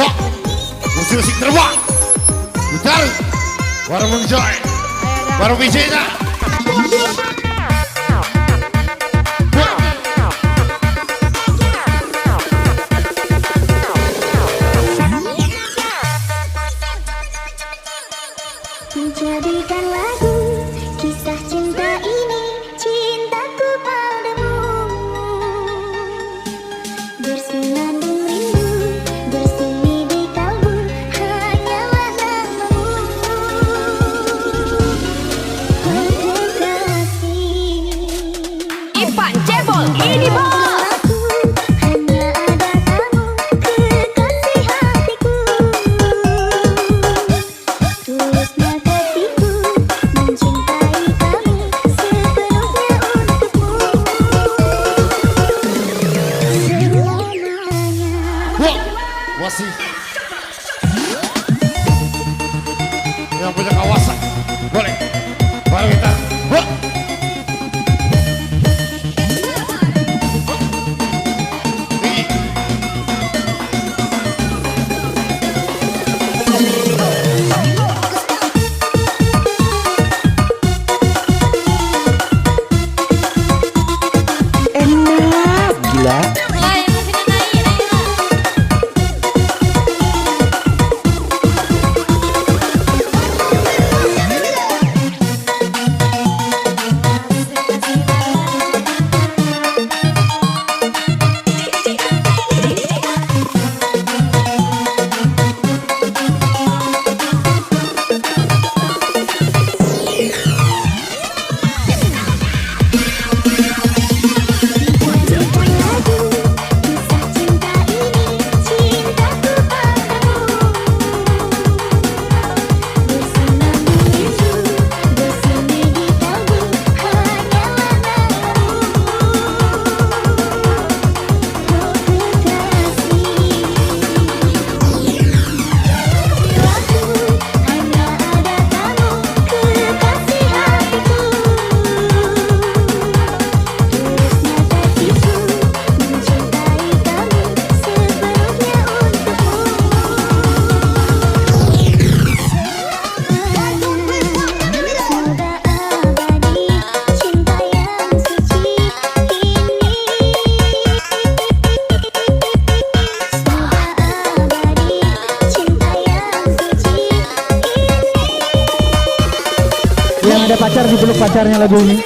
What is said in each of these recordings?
Wah, musik terbang. Putar. Baru menjoy. Baru bicara. Menjadikan lagu kisah cinta ini, cintaku padamu bersenandung rindu bersemi di kalbu, hanyalah namamu kekasih. Ipan Cebol ini bos. Masih yang punya kawasan boleh baru kita enak gila. Yang ada pacar dipeluk pacarnya lagu ini.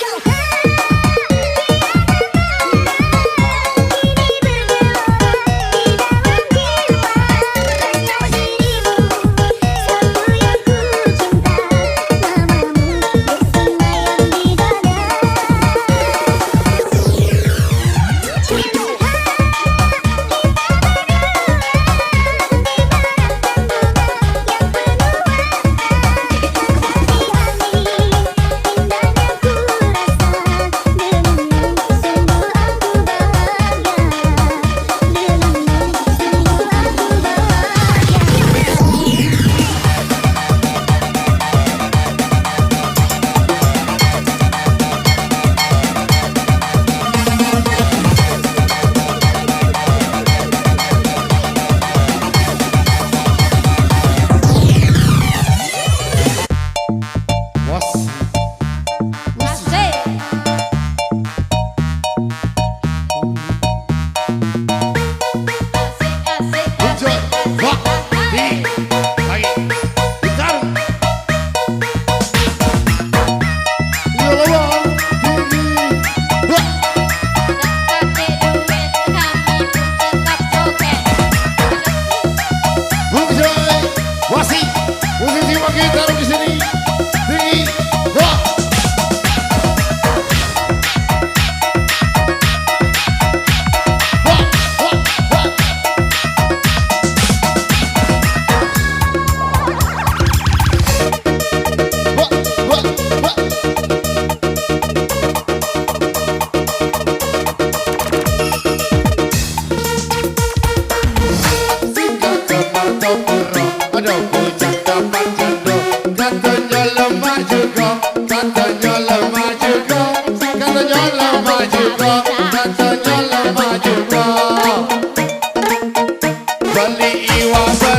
Bali Iwasa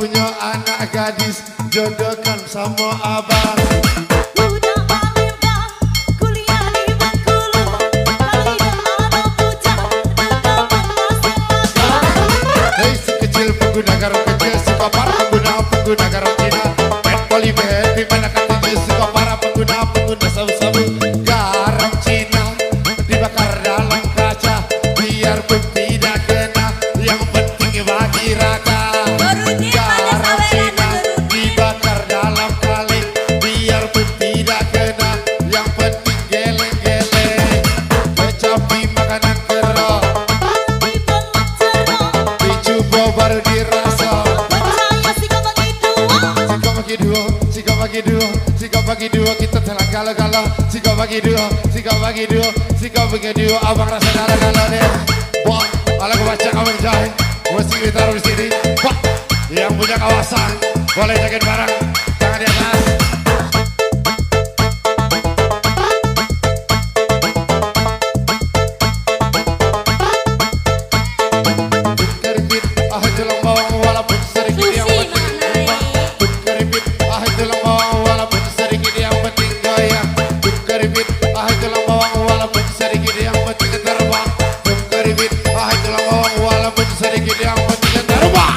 punya anak gadis, jodohkan sama abang. Budak Palembang, kuliah di Bengkulu, kali dah ada bujang, dengan masing-masing. Hei si kecil pengguna garam kecil, si kopar pengguna garam Cina. Main polybag di mana katanya si kopar pengguna sabu-sabu. Garam Cina dibakar dalam kaca, biarpun tidak kena, yang penting bagi raka. Garam Cina dibakar dalam kaleng, biarpun tidak kena, yang penting geleng-geleng. Kecapi makanan kerok, Di belum cerah, dicoba baru dirasa. percaya si kau begitu. Si kau bagi dua, kita telah galau-galau. Si kau bagi dua, abang rasa galau-galau deh. Wah, kalau gue baca kamu jahit, mesti kita taruh di sini. Wah, yang punya kawasan boleh jagain barang, tangan di atas. Keripit, jelang bawang walaupun sedikit yang penting. Keripit, jelang bawang walaupun sedikit yang penting goyang. Keripit, jelang bawang walaupun sedikit yang penting terbang. Keripit, jelang bawang walaupun sedikit yang penting terbang.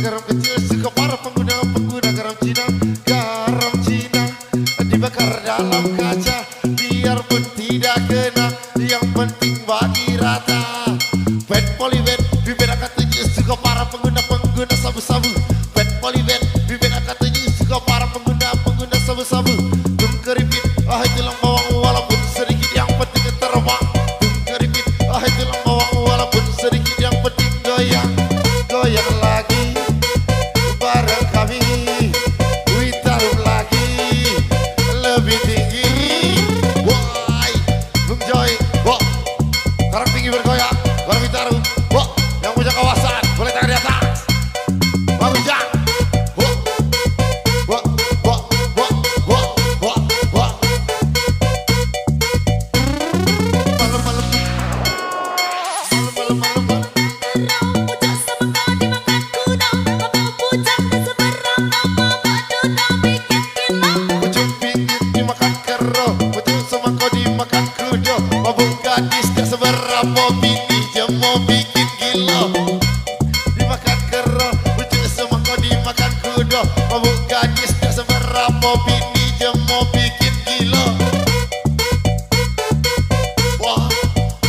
garam kecil suka para pengguna garam Cina. Garam Cina dibakar dalam kaca, biarpun tidak kena, yang penting bagi rata. Pet polybed bibir akan tunjuk suka para pengguna sabu-sabu. Pet polybed bibir akan tunjuk suka para pengguna sabu-sabu. Tum keripit tulang bawang walaupun sedikit, yang penting terbang. Tum keripit tulang bawang walaupun sedikit, yang penting goyang. Goyang lagi bareng kami, taruh lagi lebih tinggi. Woi, Bung Joy, wah, sekarang tinggi bergoyang, baru taruh. Wah, yang punya kawasan boleh tangan di atas. Bagus ya. Wah, wah, wah, wah, wah, wah, wah. Malam-malam, malam-malam. Pucak sama kau dimakan kuda, mau pucak dan seberang nama batu tak bikin gila. Pucuk pingit dimakan kero, pucuk semangkau dimakan kudo. Mabuk gadis tak seberapa bini, dia mau bikin gila. Dimakan kero, pucuk semangkau dimakan kudo. Mabuk gadis tak seberapa bini, dia mau bikin gila. Wah,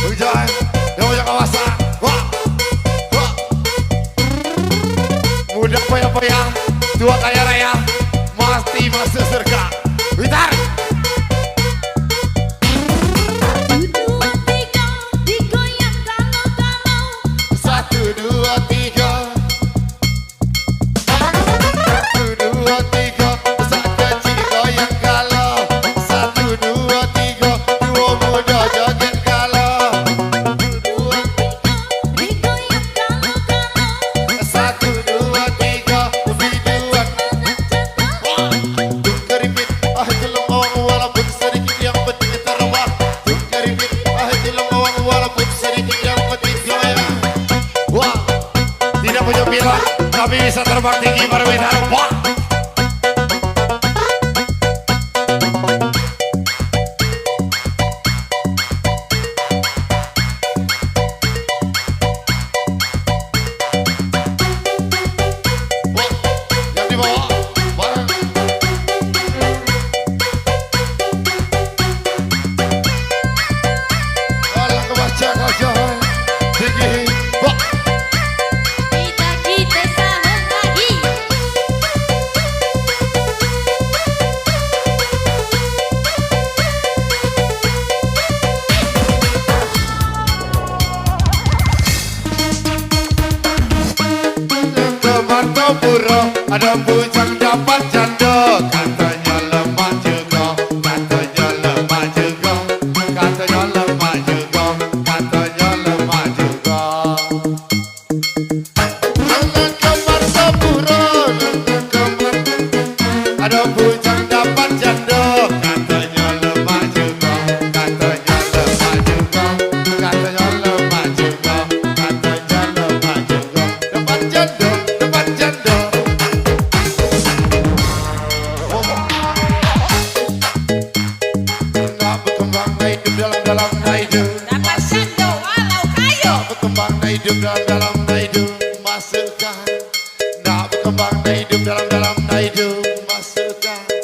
hujan, dia punya kawasan. Wah, wah. Muda poya-poya, tua kaya raya, pasti masuk surga. Witar. 1, 2, 3, digoyang kalau-kalau. 1, 2, 3. 1, 2, 3. Besar kecil goyang kalau. 1, 2, 3. Dua muda joget kalau. 1, 2, 3. Digoyang kalau-kalau. 1, 2, 3. Biduan. Wah, tum keripit tulang bawang walaupun sedikit, yang penting terbang. Tum keripit tulang bawang walaupun sedikit, yang penting goyang. Wah, tidak punya pilot tapi bisa terbang tinggi berbicara. Wah, wah, yang di bawah bareng. Alah kebaca kau Joy tinggi. Wah, Kita sahur lagi. Marto Puro ada bujang dapat janda, katanya lemah juga, katanya lemah juga, katanya lemah juga, katanya lemah juga. Lengan kembar sepuro, lengan kembar ada bujang dapat janda, katanya lemah juga, katanya lemah juga, katanya lemah juga, katanya lemah juga. Dapat janda, dapat janda. Nggak berkembang hidup dalam hidup. Dapat sendo walau kayu. Berkembang hidup dalam hidup, masukkan. Nak berkembang hidup dalam hidup, masukkan.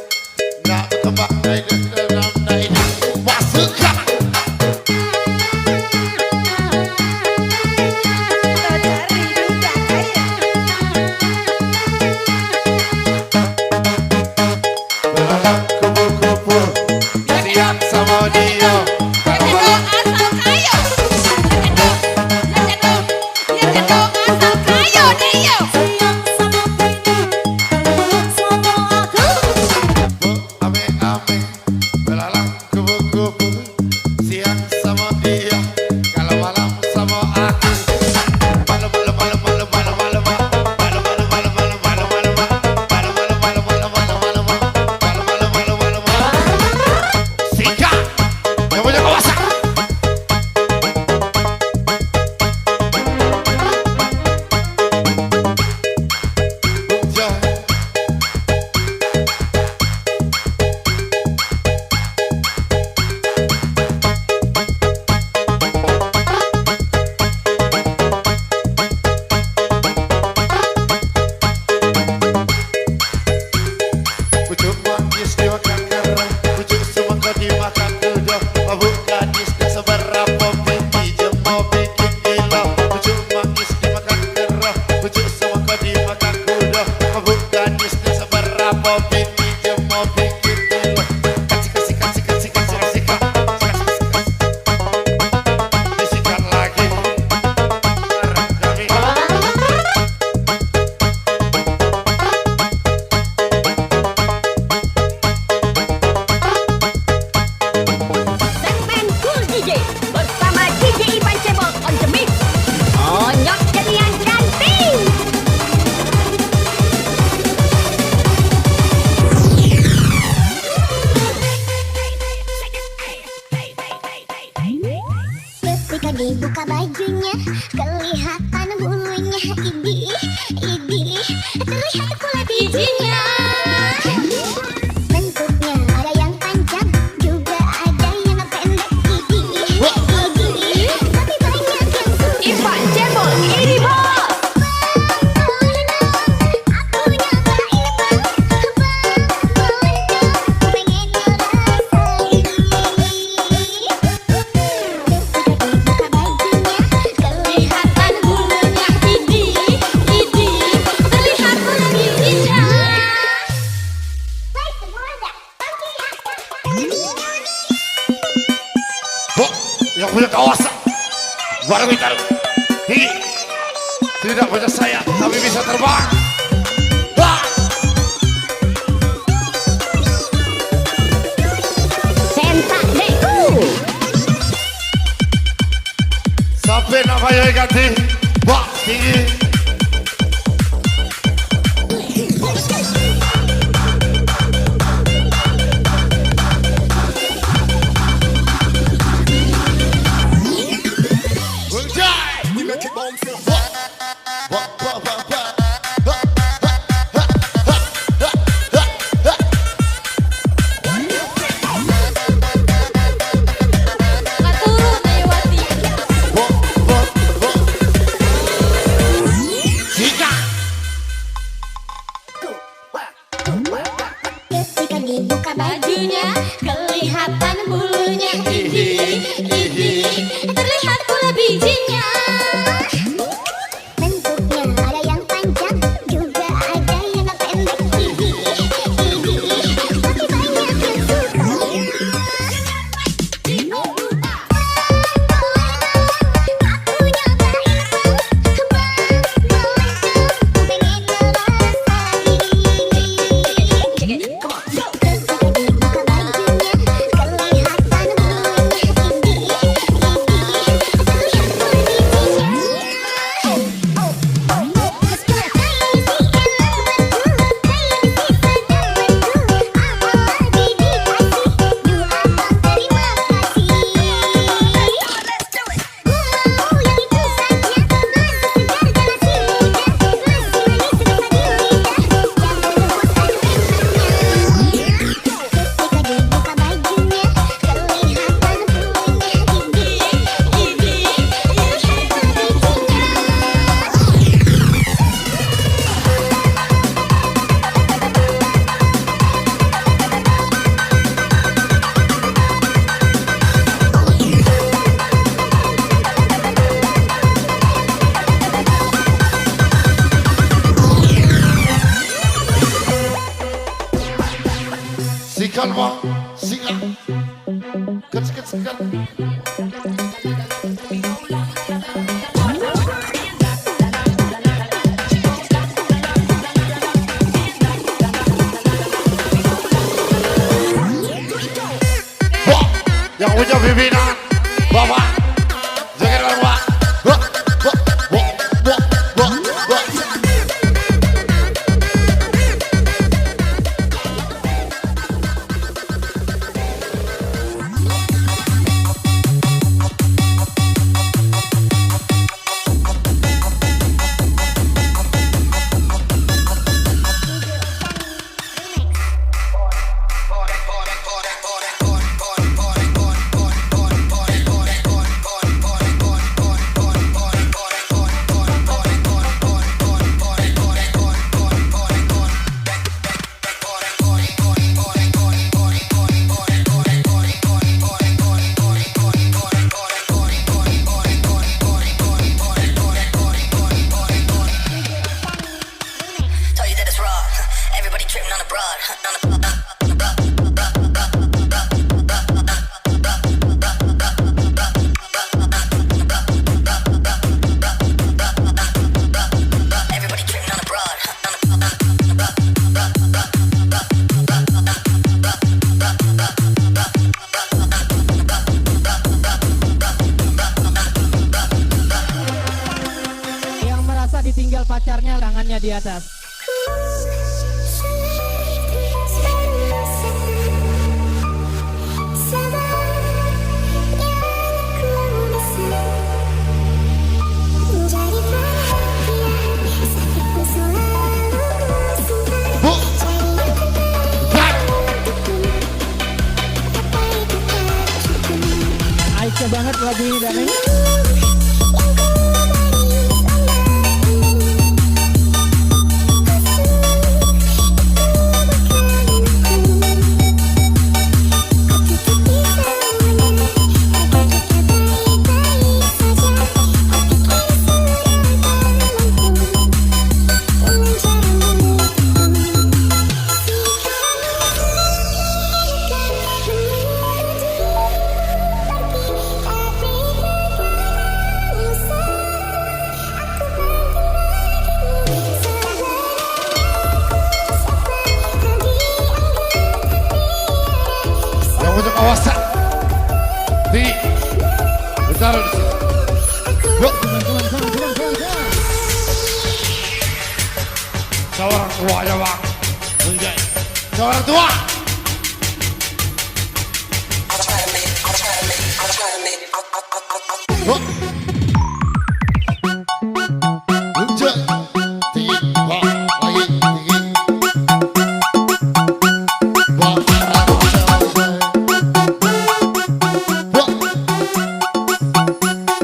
kelihatan bulunya. Idih, idih, terlihat pula bijinya. Bentuknya ada yang panjang, juga ada yang pendek. Idih, idih, tapi banyak yang suka. Ipan cebol, ini bos. Aku nyobain bang, pengen ngerasain. Buka bajunya, Kelihatan bulunya. Idih, idih, terlihat pula bijinya. baik semua dah. Oh, yang punya kawasan barang bintang tinggi tidak punya sayap tapi bisa terbang. Ah! Senta deku. Sampai namanya ganti Wah tinggi. Ngaturun Ayawati. Ketika dibuka Bajunya kelihatan bulunya. Idih, idih, terlihat pula bijinya. bentuknya ada yang panjang, juga ada yang pendek. Idih, idih, tapi banyak yang suka. Aku nyobain bang, pengen ngerasain. Ketika dibuka bajunya, kelihatan bulunya. Idih, Sikat bang, sikat. Sikat, sikat. Wah, yang punya pimpinan, bapak, jangan lupa. Wah, wah, wah, wah, wah, wah. Tell you that it's raw. Everybody tripping on the broad. Everybody tripping on the broad. Yang merasa ditinggal pacarnya tangannya di atas. lagu ini Dani? Yang punya kawasan di ditaruh di sini. Yuk, seorang tua aja bang. Seorang tua. Yuk. Unjuk. Tinggi, bang. Lagi, tinggi. Bang,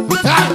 putar.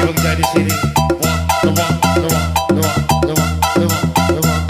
Bang Jai di sini. Wah, wah, wah, wah, wah, wah, wah.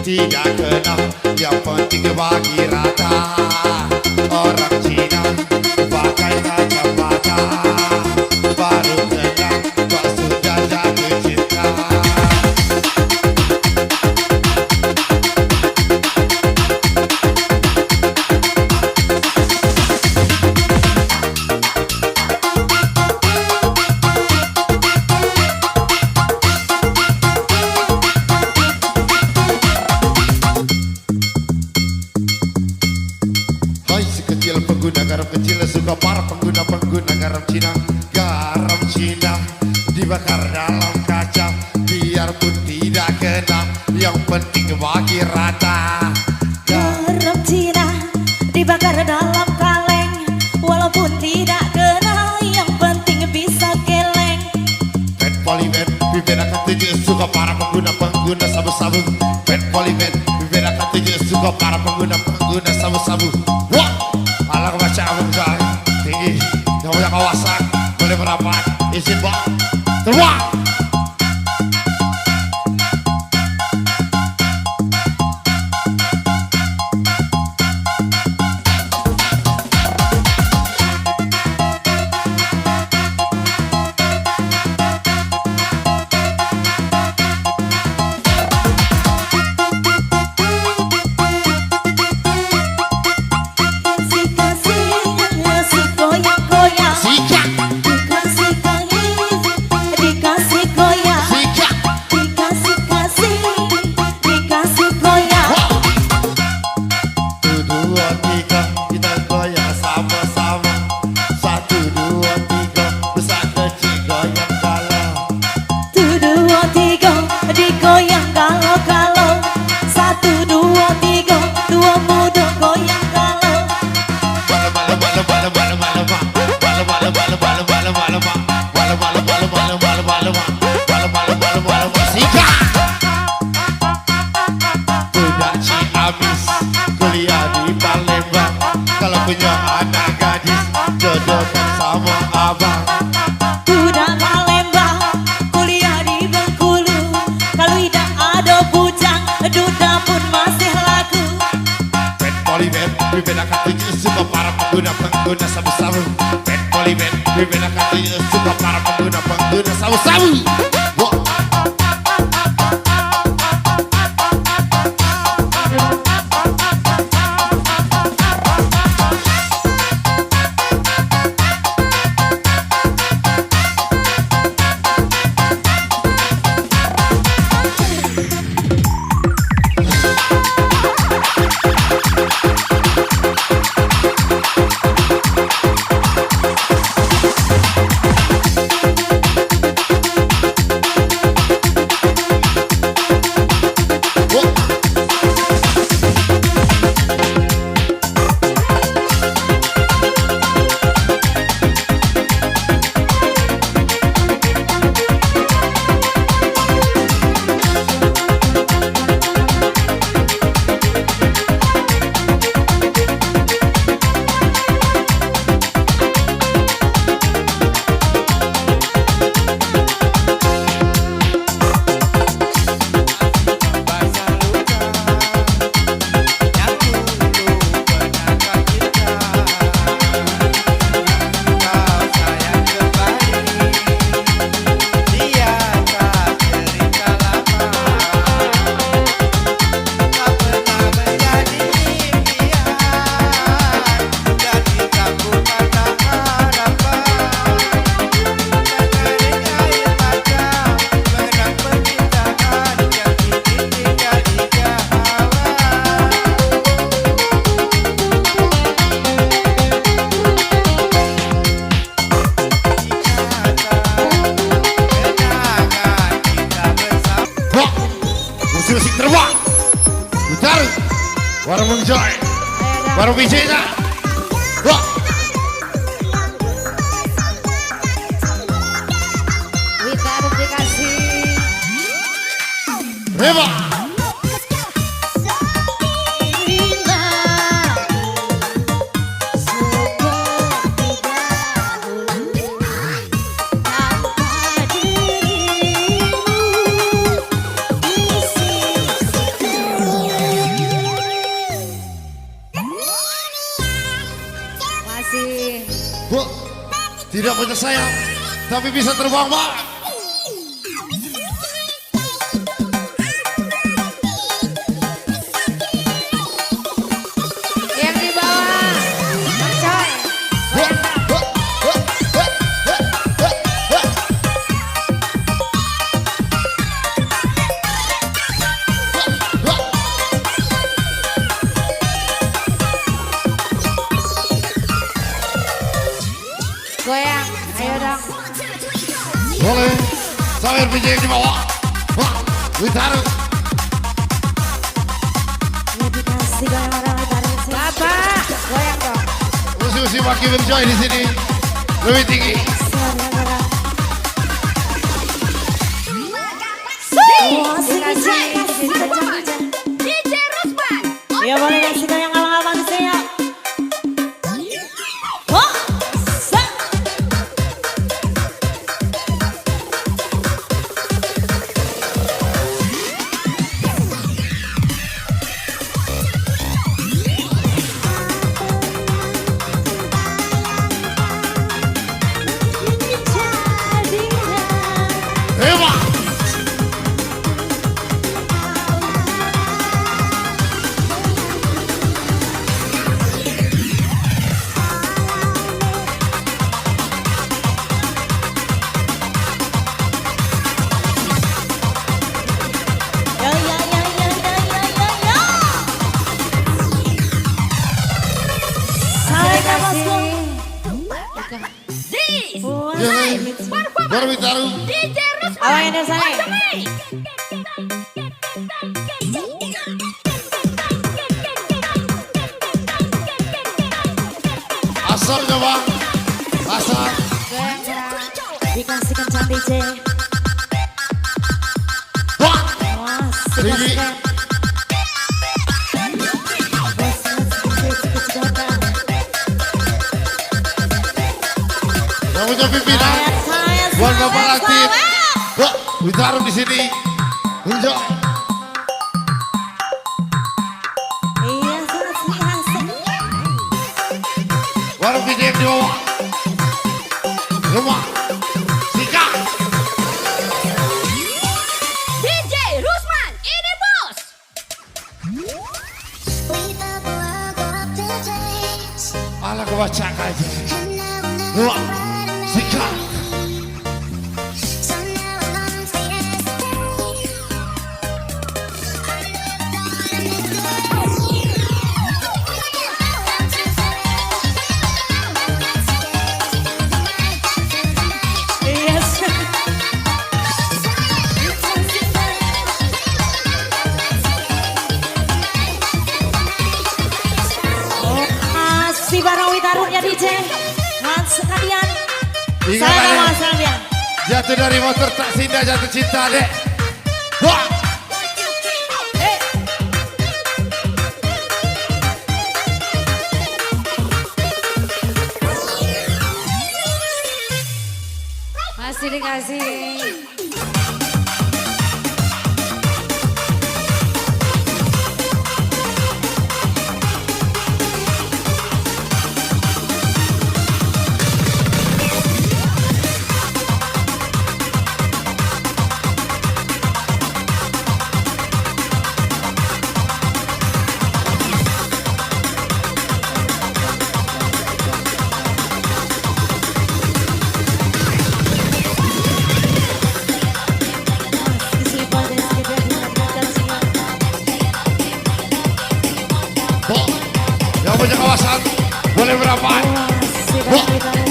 Tidak kena, yang penting bagi rata. Orang Cina pakai kacamata, baru kena kok sudah jatuh cinta. Pengguna garam kecil suka para pengguna garam Cina. Garam Cina dibakar dalam kaca biarpun tidak tidak kenal, yang penting bagi rata. Garam Cina dibakar dalam kaleng, walaupun tidak kenal, yang penting bisa geleng. Pet polimer dibedakan 7 suka para pengguna sabu-sabu. Pet polimer dibedakan 7 suka para pengguna sabu-sabu. Wah, alang baca abang tinggi, yang punya kawasan boleh merapat, izin bang, terbang. Kasih goyang-goyang, Sikat, dikasih goyang, sikat. dikasih goyang. Satu, dua, tiga, kita goyang sama-sama. 1, 2, 3, besar kecil goyang galau. 1, 2, 3 digoyang galau-galau. 1, 2, 3 dua muda goyang galau. Sikat. Budak Ciamis, kuliah di Palembang. Kalau punya anak gadis, jodohkan sama abang. Budak Palembang kuliah di Bengkulu, kalau tidak ada bujang duda pun masih laku. Pet polimer dibedakan 7 suka para pengguna sabu-sabu. Pet polimer dibedakan 7 suka para pengguna sabu-sabu. Wah. Musik terbang, putar, warung menjoy, warung bijinya, wah, Wita harus dikasih. hebat. Masih. Bu, tidak punya sayap, tapi bisa terbang, Pak. Yang di bawah. Bang Coy. Goyang, ayo dong. Boleh, sambil bijak di bawah. Wah, Witaru. Ya dikasih goyang Witaru. Bapak, goyang dong. Musi-musi Waki Berjoy di sini. Lebih tinggi. DJ Rusman. Ya boleh kasih goyang abang-abang di sini ya. Oh, Hewa. ya ya ya ya ya ya ya ya. Salam bosku. Baru Witaru. DJ Rusman. Abang yang dari sana. Asal coba. Asal. Goyang serang. Dikasih kencang DJ. Wah. Wah, Tinggi. Yang punya pimpinan. Buat Bapak Latif. Wah, Witaru di sini. Enjoy. Iya, asik. Baru video di bawah. Semua. Sika. DJ Rusman, ini bos. Malah kebaca aja. Dua. Sika. Iya, si barang Witarunya DJ. Mas sekalian. Ingat Saya aja. nama sekalian. Jatuh dari motor tak sindah jatuh cinta dek. Wah. Masih dikasih. Wah. Yang punya kawasan boleh berapa? Si barang Witaru.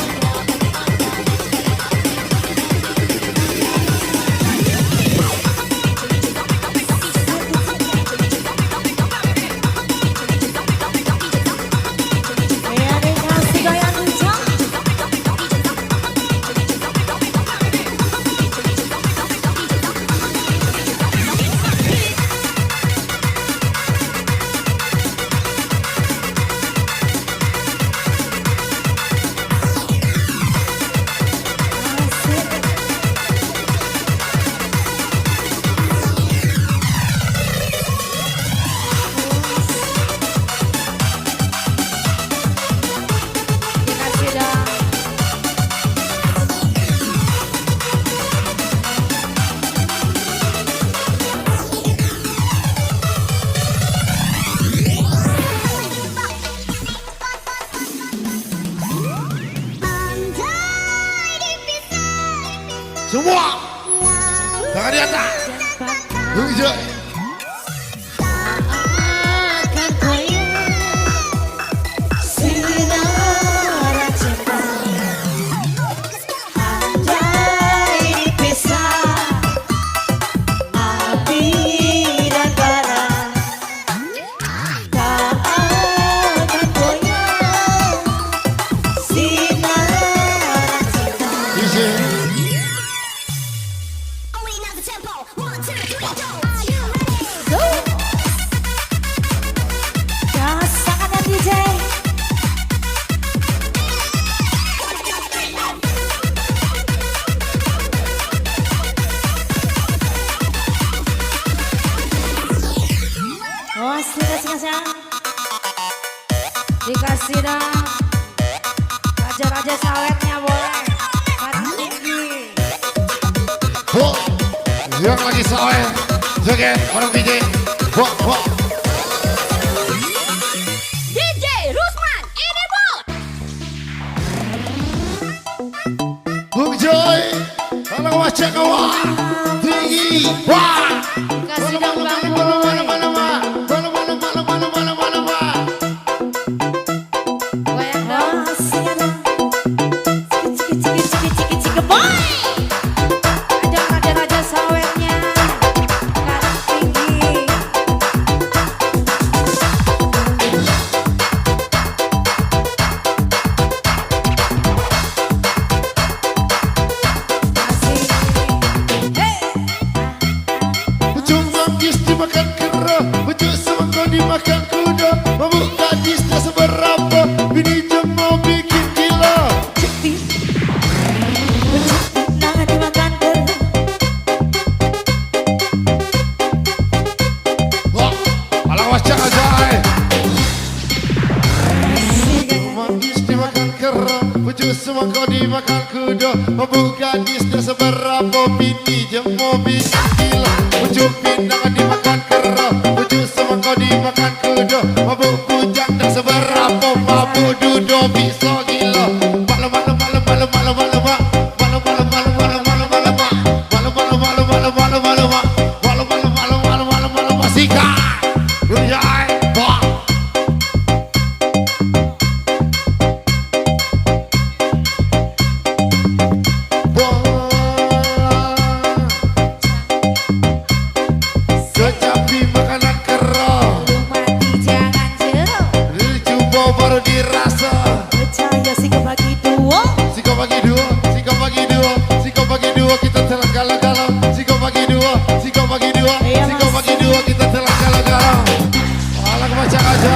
Iya, dikasih goyang kencang. Dikasih dong. Semua. Tangan di atas. Enjoy. Akan koyak sinar cinta. Andai dipisah, hati Raja-raja sawetnya boleh. Barang tinggi. Yang lagi sawet, joget orang DJ. DJ Rusman, ini bot. Bung Joy, kalau wajah kawan tinggi, wah. Kasih dong Bang Boy. Goyang dong. Ada raja-raja sawetnya. Barang tinggi. Ujung manggis dimakan kera, ujung semangka dimakan kuda. Mabuk gadis tak seberapa, bini jemur bikin gila. Wah, malah wajah aja. Manggis dimakan kera, ujung semangka dimakan kuda. Mabuk gadis tak seberapa, bini jemur bikin gila. Ujung pinang dimakan kera, ujung semangka dimakan kuda. Mabuk bujang tak seberapa, mabuk dudo bisa gila. Malam malam malam malam malam malam mak, malam malam malam malam malam malam mak, malam malam malam malam malam malam mak, malam malam malam malam malam malam mak. Sikat, berjaya, wah. Kecapi makanan kera, Lu mati jangan jeruk. dicoba baru dirasa. Sika bagi dua, sika bagi dua, kita telah galau-galau. Sika bagi dua, sika bagi dua, sika bagi dua, kita telah galau-galau. Alah kebaca aja.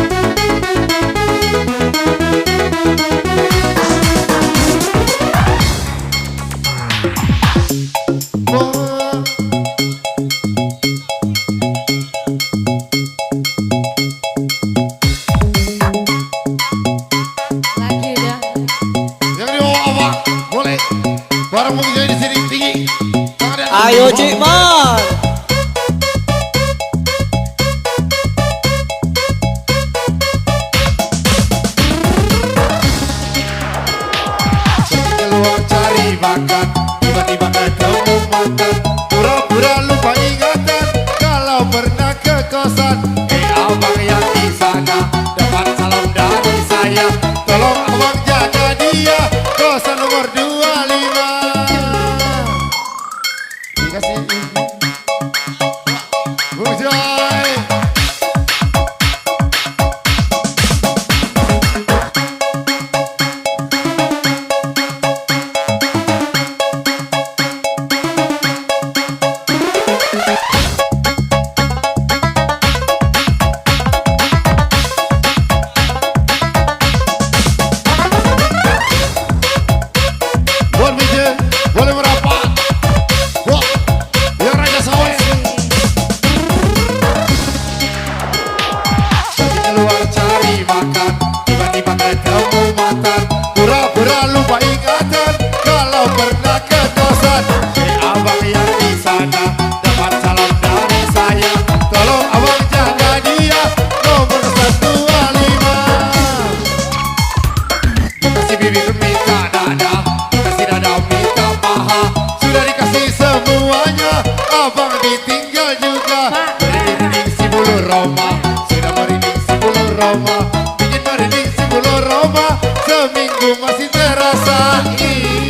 aroma bikin merinding si bulu Roma, seminggu masih terasa. Ih,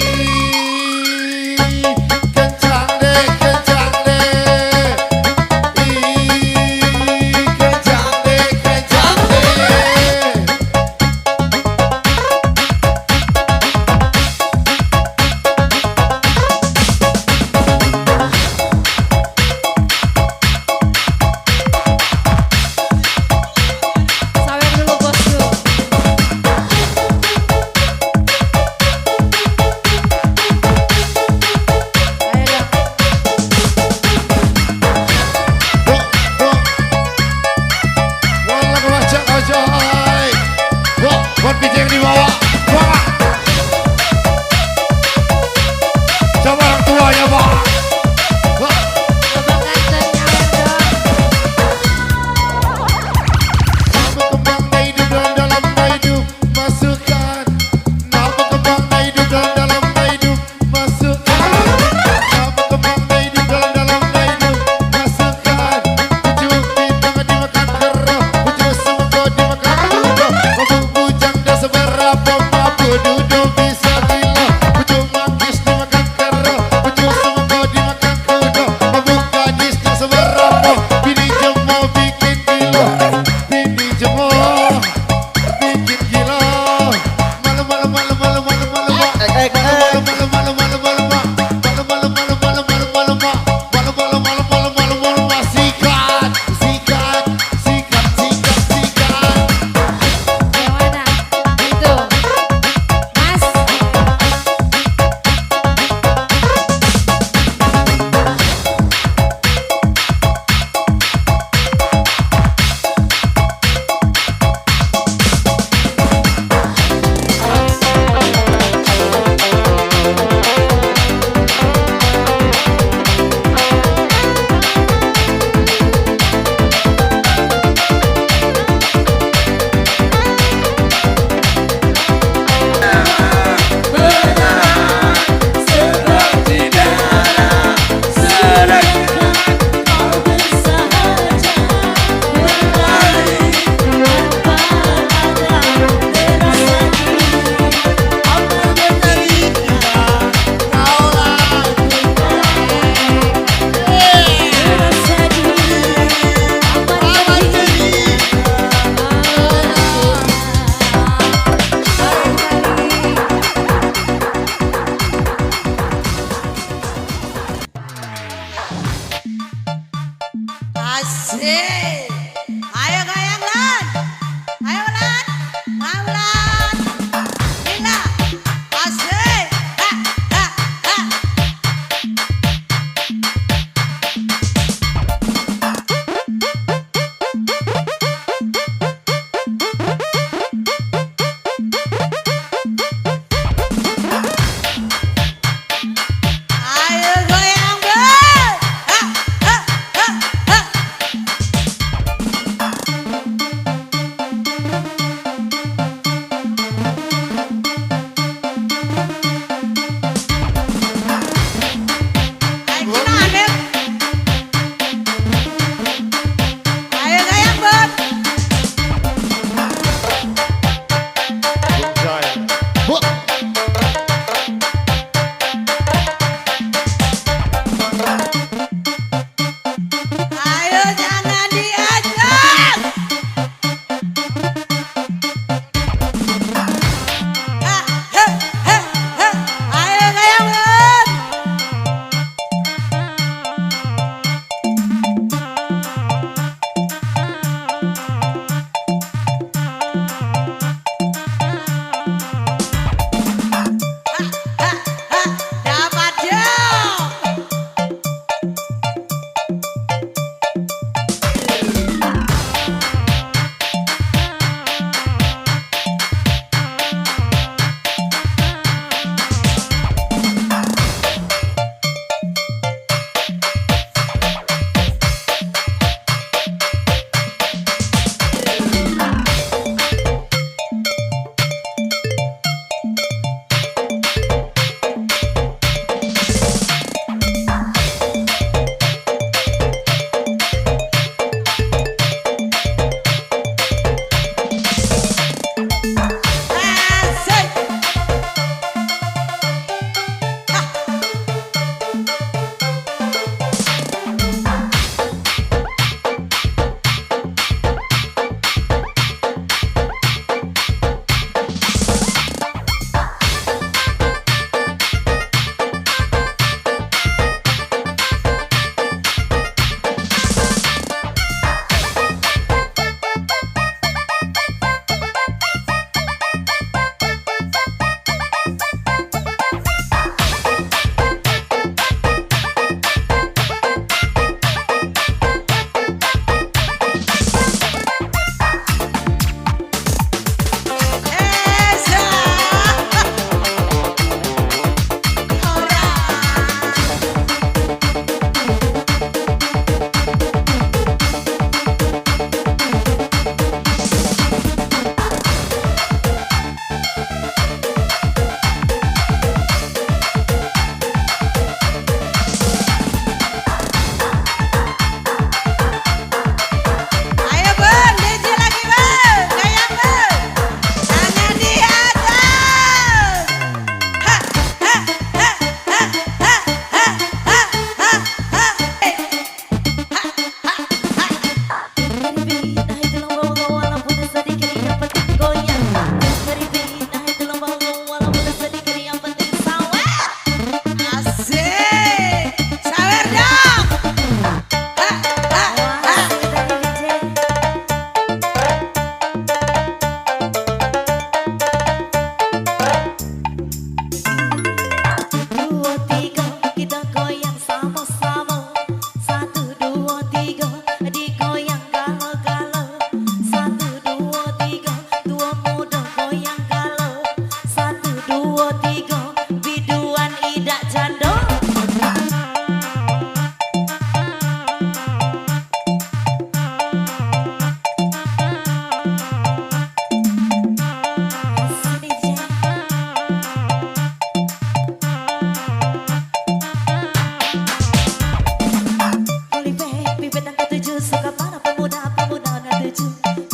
kencang deh, kencang deh. Ih, kencang deh, kencang deh. Sawer dulu bosku. Ayo dong. Wah, lagu macam ojoi. Wah, buat DJ yang di bawah. Wah. Coba orang tuanya, Pak. Wah. Abang ganteng nyawer dong. Nama kembang na hidup dalam na hidup masukkan. Nama kembang na hidup dalam na hidup masukkan. Nama kembang na hidup dalam na hidup masukkan. Pucuk dimakan dimakan keruh, pucuk semangkuk dimakan udah. Bumbu bujang dah seberapa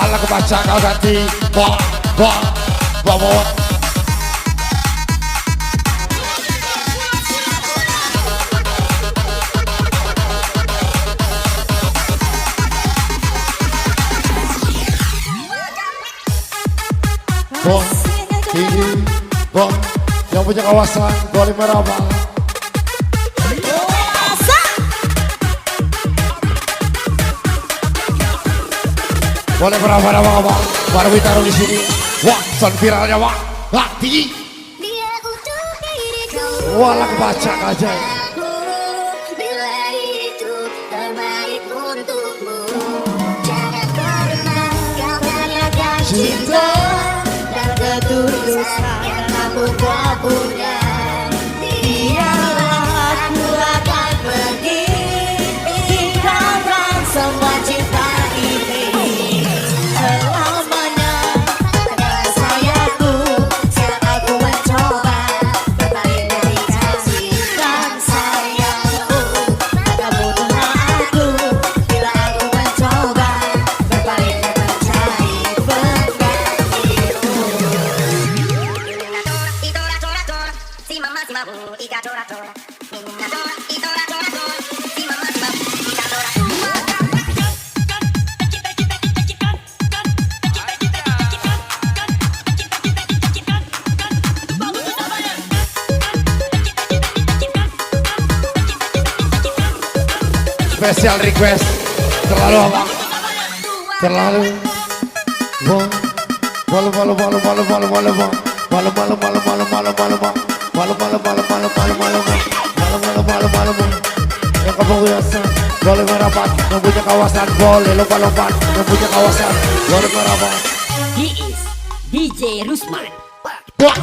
ala kebaca kau ganti Wah, wah, wah, wah. Bom, tinggi, bom, yang punya kawasan boleh meraba. Boleh meraba, baru ditaruh di sini. Wah, sound viralnya wah, tinggi. Dia untuk diriku. Walah baca aja. Bila itu terbaik untukmu, jangan pernah kau tanyakan cinta dan ketulusan yang aku tak punya. Biarlah aku akan pergi, tinggalkan semua cinta ini selamanya. Adalah sayangku saat aku mencoba berpaling dari kasih dan sayangmu. Maka butuhlah aku bila aku mencoba berpaling dan mencari penggantimu. Si mama si mabu ika tora tora minna tora itora tora tora si mama si mabu ika tora Special request terlalu apa? Terlalu. Bom, malu. Yang kebiasaan boleh merapat, yang punya kawasan boleh lompat, yang punya kawasan boleh merapat. He is DJ Rusman. Wah,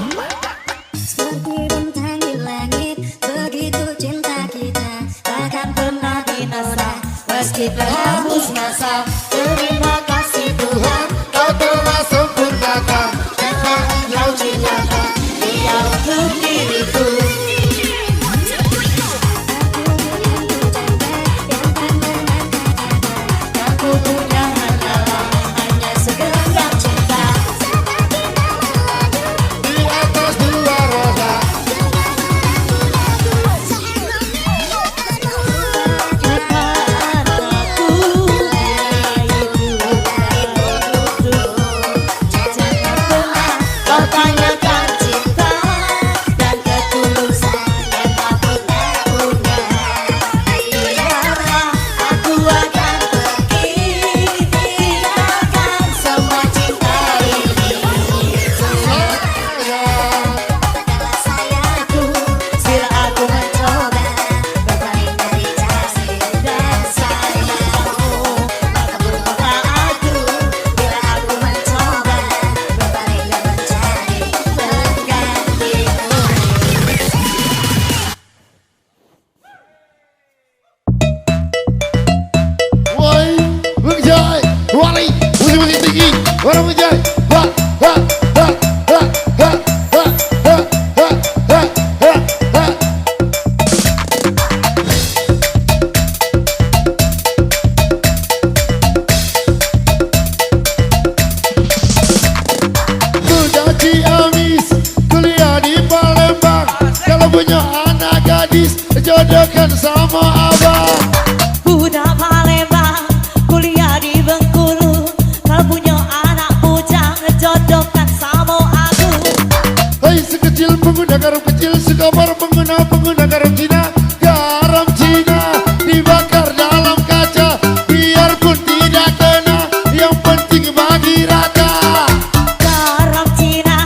Seperti bintang di langit, begitu cinta kita takkan pernah binasa meski terhapus masa. Terima kasih Tuhan, kau telah sempurnakan telah Engkau ciptakan Dia untuk diriku. Aku punya hanyalah hanya segenggam cinta. di atas dua roda. Kau tanyakan cinta dan ketulusan yang aku tak punya. Biarlah aku akan pergi, tinggalkan semua cinta ini. Katakanlah sayangku, bila aku mencoba berpaling dari kasih dan sayangmu. Maka butuhlah aku bila aku mencoba berpaling dan mencari penggantimu. Woi, Bang Jai, wali, musik tinggi, orang Bang Jai. Ha, ha, ha, ha, ha, ha, ha, ha, ha, ha, ha. Sudah Ciamis, kuliah di Palembang. Kalau punya anak gadis, jodohkan sama abang. Udah Palembang, kuliah di Bengkulu. Kalau punya anak bujang, jodohkan sama aku. Hai sekecil pengguna garam kecil, sekabar pengguna garam Cina. Garam Cina dibakar dalam kaca, biarpun tidak kena, yang penting bagi rata. Garam Cina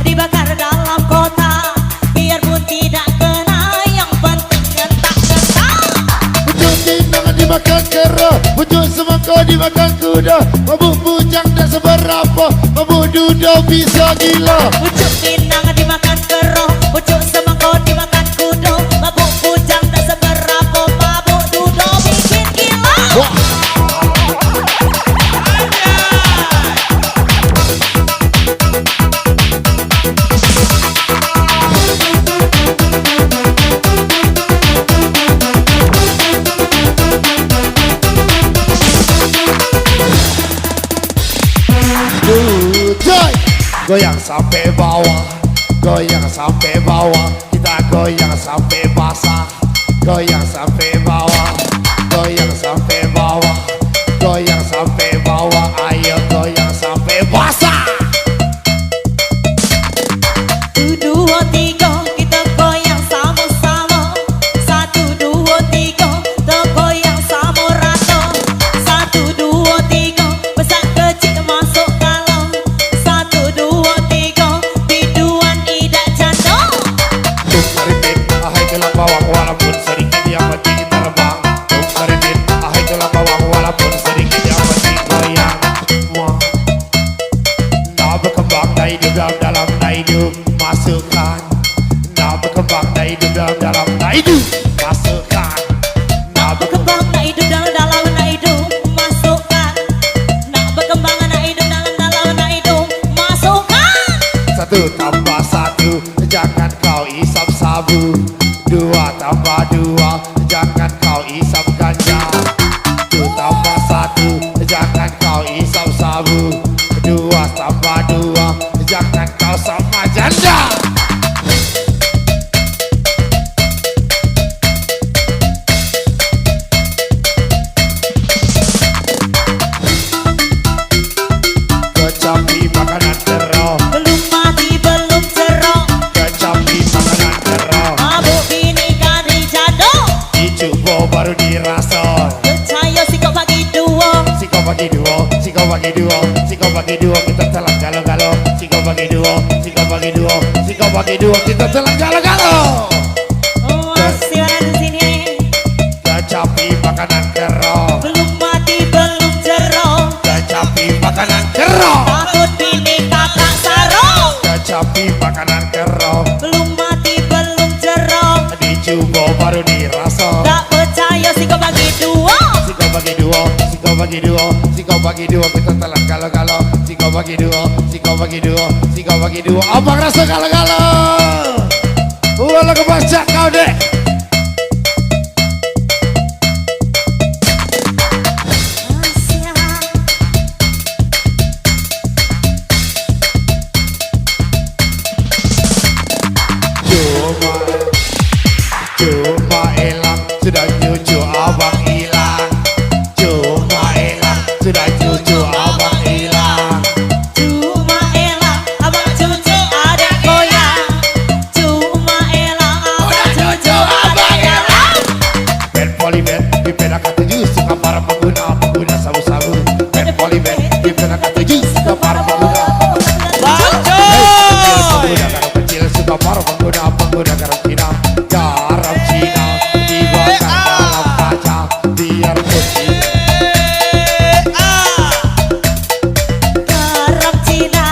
dibakar dalam kota, biarpun tidak kena, yang penting ngentak-ngentak. Pucuk tinang dimakan kera, pucuk semangka dimakan kuda. Mabuk bujang tak seberapa, mabuk duda bisa gila. Pucuk pinang dimakan kero, pucuk semangka dimakan kudo. Mabuk bujang tak seberapa, mabuk dudo bikin gila. Wah. Goyang sampai bawah, goyang sampai bawah, kita goyang sampai basah. Goyang sampai bawah, goyang sampai bawah, goyang sampai bawah, ayo goyang sampai basah. 1, 2, 3 kita goyang sama-sama. 1, 2, 3 kita goyang sama rata. 1, 2, 3 besar kecil masuk dalam. 1, 2, 3 biduan idak janda. Tuk meripit, ahai tulang bawang walaupun sedikit yang penting terbang. Tuk meripit, ahai tulang bawang walaupun sedikit yang penting goyang. Wah, nah berkembang dari dalam hidup masukkan. Nah berkembang dari dalam hidup masukkan. Nah Berkembang nak hidup dalam nak hidup masukkan. Nak berkembang nak hidup dalam nak hidup masukkan. 1 tambah 1, jangan kau isap sabu. 2 tambah 2, jangan kau isap ganja. 1 tambah 1, jangan kau isap sabu. 2 tambah 2, jangan kau sama janda. Kecapi makanan terong, Belum mati belum cerok. kecapi makanan terong. Mabuk bini kari jadok. Dicoba baru dirasa. Percaya si kau bagi dua. Si kau bagi dua, si kau bagi dua, si kau bagi dua, kita telan galau-galau. Si kau bagi dua, si kau bagi dua, si kau bagi dua, kita telan galau-galau. Masih ada di sini. Kecapi makanan kerong, Belum mati belum cerok. kecapi makanan kerong, Takut bini kakak sarong. kecapi makanan kerong. Belum mati belum cerok. Dicoba baru dirasa. Tak percaya si kau bagi dua. Si kau bagi dua, si kau bagi dua, si kau bagi dua, kita telan galau-galau. Si kau bagi dua, si kau bagi dua, si kau bagi dua. Abang rasa galau-galau. Walau kebaca kau dek. Cuma elang sudah cucu abang hilang. Cuma elang sudah cucu abang hilang. Cuma elang abang cucu adik goyang. Cuma elang abang cucu adik elang. Band polyband di pedak ketujuh suka para pengguna sabu-sabu. Band polyband di pedak ketujuh suka para pengguna. Kecil suka para pengguna garam Cina. Garam Cina dibakar dalam kaca biar putih. Garam Cina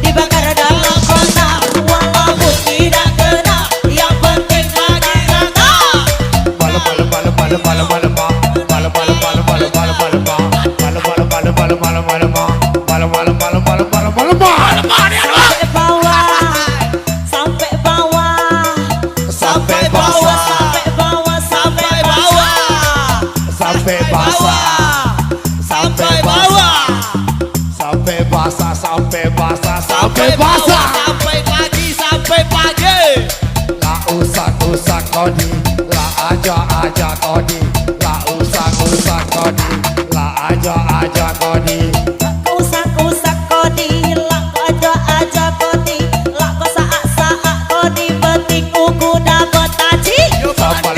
dibakar dalam kota. Walaupun tidak kena, yang penting bagi rata. Sampai bawah, sampai bawah, Sampai bawah, sampai bawah, sampai bawah, sampai basah, sampai bawah, sampai basah, sampai basah, sampai basah. Sampai pagi, sampai pagi. La usah kodi, la aja kodi, la usah kodi, la aja kodi. Usak kodi, lak aja kodi, lak saak kodi, petik uku dapat taji. Sambal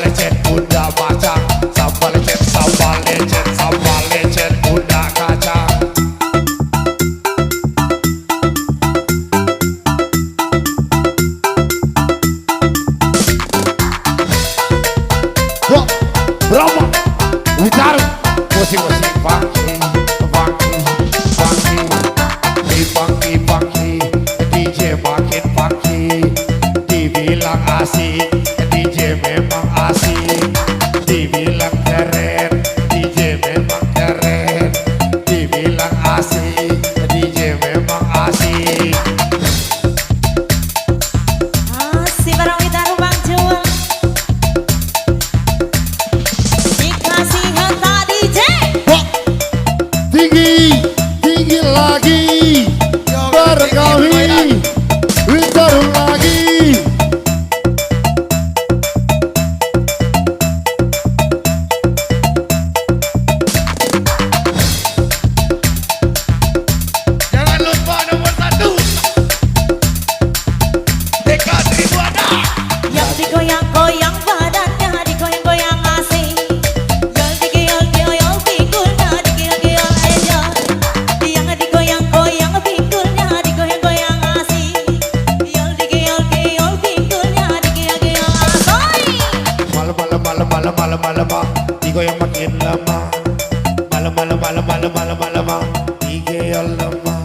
lecet, udah baca. Sambal lecet, udah kaca. malam digoyang makin lama. Malam, digoyang lama.